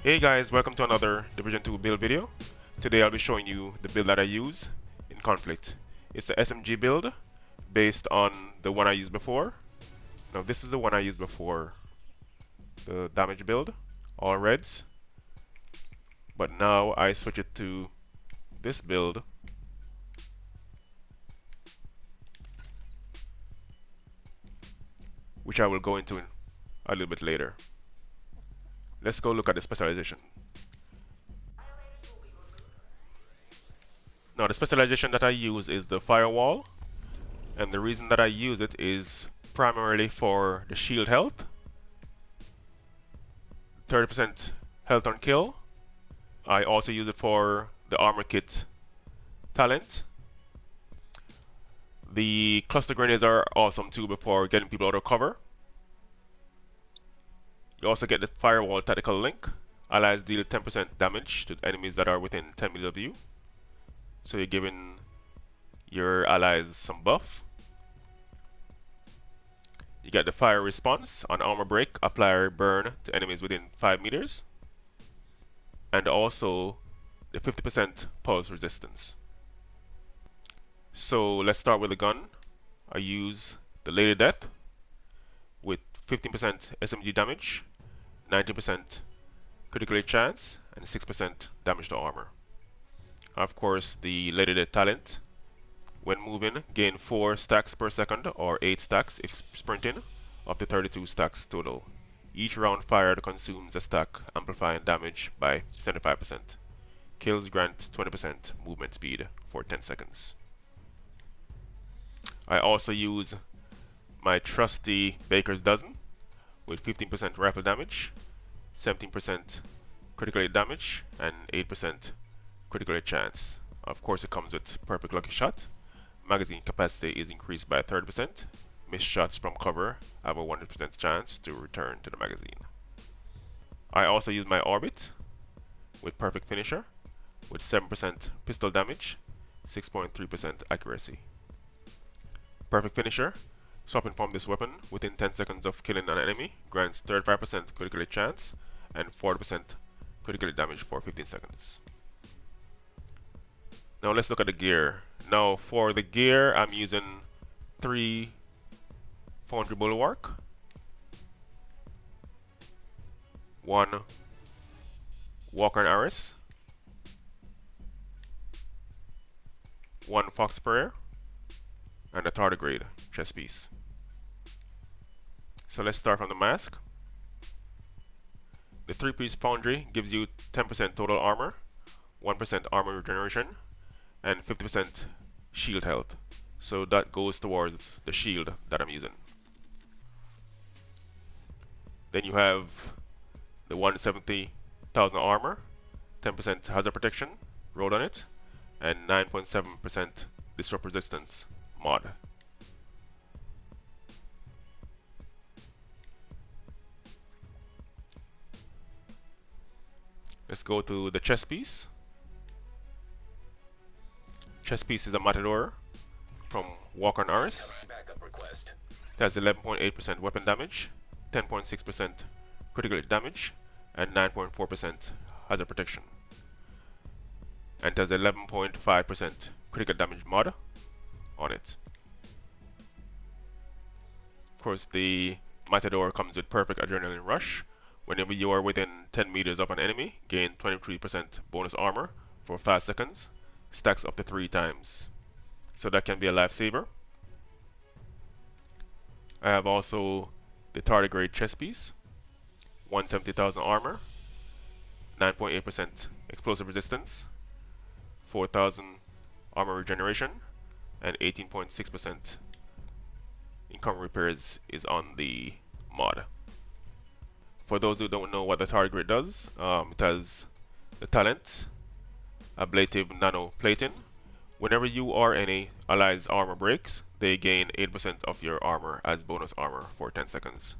Hey guys, welcome to another Division 2 build video. Today I'll be showing you the build that I use in Conflict. It's the SMG build based on the one I used before. Now this is the one I used before, the damage build, all reds. But now I switch it to this build, which I will go into a little bit later. Let's go look at the specialization. Now the specialization that I use is the firewall, and the reason that I use it is primarily for the shield health, 30% health on kill. I also use it for the armor kit talent. The cluster grenades are awesome too before getting people out of cover. You also get the firewall tactical link. Allies deal 10% damage to enemies that are within 10 meters of you. So you're giving your allies some buff. You get the fire response on armor break, apply or burn to enemies within 5 meters. And also the 50% pulse resistance. So let's start with the gun. I use the Lady Death with 15% SMG damage, 90% critical hit chance, and 6% damage to armor. Of course, the Lady Death talent. When moving, gain 4 stacks per second or 8 stacks if sprinting, up to 32 stacks total. Each round fired consumes a stack, amplifying damage by 75%. Kills grant 20% movement speed for 10 seconds. I also use my trusty Baker's Dozen with 15% rifle damage, 17% critical hit damage, and 8% critical hit chance. Of course, it comes with perfect lucky shot. Magazine capacity is increased by 30%. Missed shots from cover have a 100% chance to return to the magazine. I also use my Orbit with perfect finisher with 7% pistol damage, 6.3% accuracy. Perfect finisher, swapping from this weapon within 10 seconds of killing an enemy, grants 35% critical hit chance and 40% critical hit damage for 15 seconds. Now let's look at the gear. Now for the gear, I'm using 3 Foundry Bulwark, 1 Walker and Aris, 1 Fox Sprayer, and a tardigrade chest piece. So let's start from the mask. The 3-piece Foundry gives you 10% total armor, 1% armor regeneration, and 50% shield health. So that goes towards the shield that I'm using. Then you have the 170,000 armor, 10% hazard protection rolled on it, and 9.7% disrupt resistance mod. Let's go to the chest piece. Chest piece is a Matador from Walker and Aris. It has 11.8% weapon damage, 10.6% critical hit damage, and 9.4% hazard protection. And it has 11.5% critical damage mod on it. Of course, the Matador comes with perfect adrenaline rush. Whenever you are within 10 meters of an enemy, gain 23% bonus armor for 5 seconds, stacks up to 3 times. So that can be a lifesaver. I have also the tardigrade chest piece, 170,000 armor, 9.8% explosive resistance, 4,000 armor regeneration, and 18.6% income repairs is on the mod. For those who don't know what the tardigrade does, it has the talent, ablative nano plating. Whenever you or any allies armor breaks, they gain 8% of your armor as bonus armor for 10 seconds.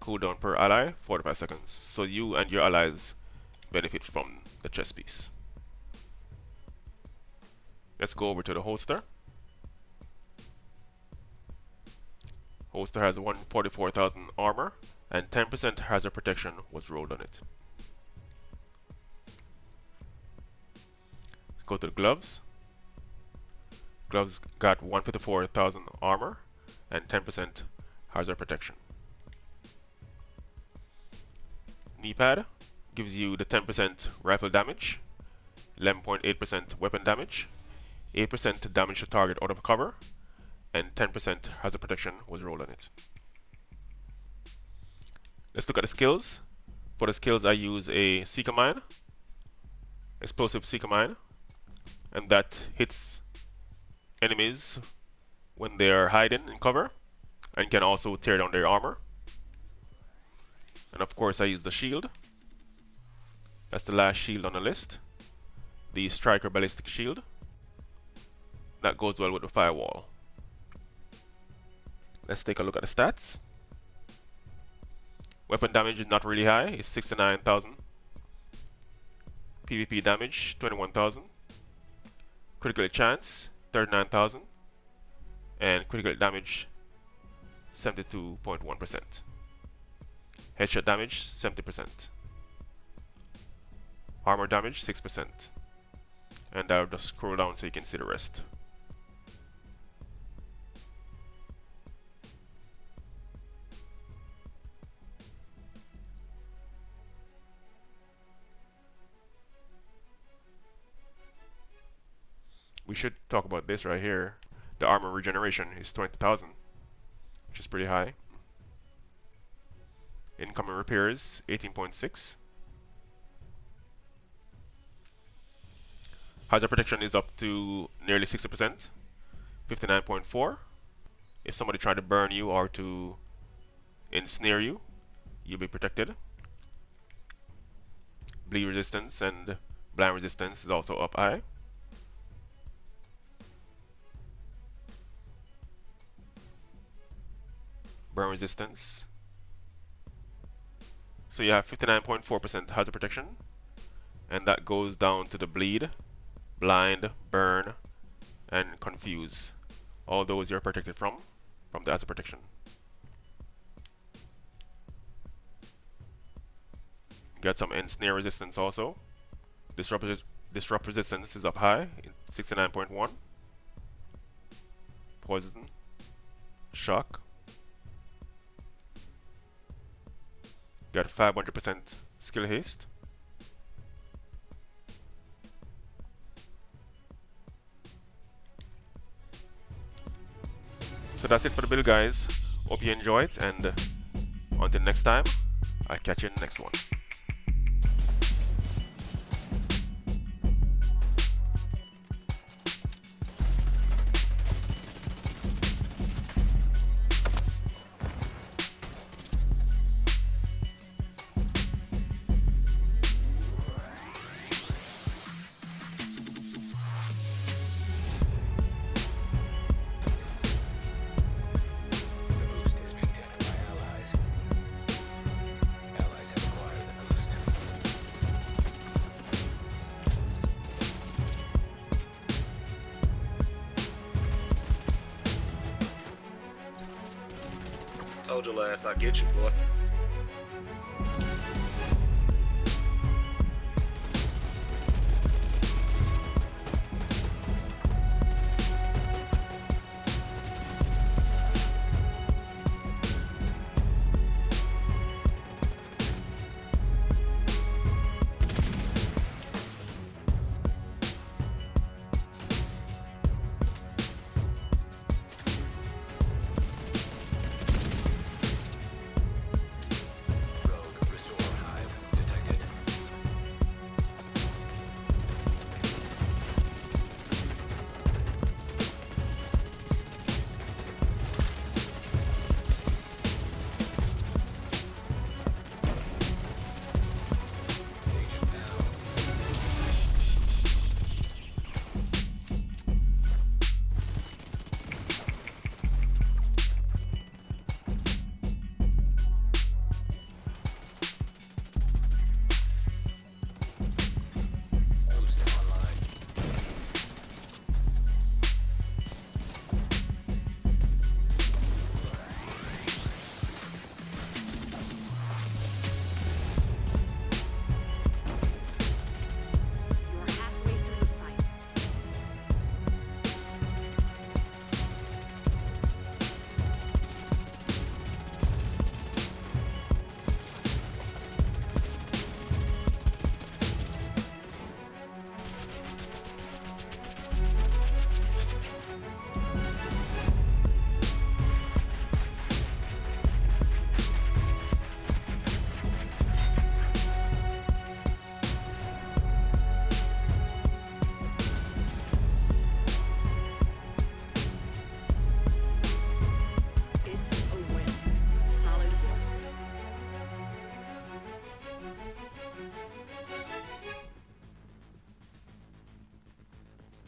Cooldown per ally, 45 seconds. So you and your allies benefit from the chest piece. Let's go over to the holster. Holster has 144,000 armor and 10% hazard protection was rolled on it. Go to the gloves. Gloves got 154,000 armor and 10% hazard protection. Knee pad gives you the 10% rifle damage, 11.8% weapon damage, 8% damage to target out of cover, and 10% hazard protection was rolled on it. Let's look at the skills. For the skills, I use a seeker mine, explosive seeker mine, and that hits enemies when they are hiding in cover and can also tear down their armor. And of course, I use the shield. That's the last shield on the list, the striker ballistic shield. That goes well with the firewall. Let's take a look at the stats. Weapon damage is not really high, it's 69,000. PvP damage 21,000. Critical hit chance 39,000. And critical hit damage 72.1%. Headshot damage 70%. Armor damage 6%. And I'll just scroll down so you can see the rest. We should talk about this right here. The armor regeneration is 20,000, which is pretty high. Incoming repairs 18.6. Hazard protection is up to nearly 60%, 59.4. If somebody tried to burn you or to ensnare you, you'll be protected. Bleed resistance and blind resistance is also up high. Burn resistance. So you have 59.4% hazard protection, and that goes down to the bleed, blind, burn, and confuse. All those you're protected from the hazard protection. Get some ensnare resistance also. Disrupt resistance is up high, 69.1. Poison, shock. Got 500% skill haste. So that's it for the build, guys. Hope you enjoy it, and until next time, I'll catch you in the next one. Told your ass I'd get you, boy.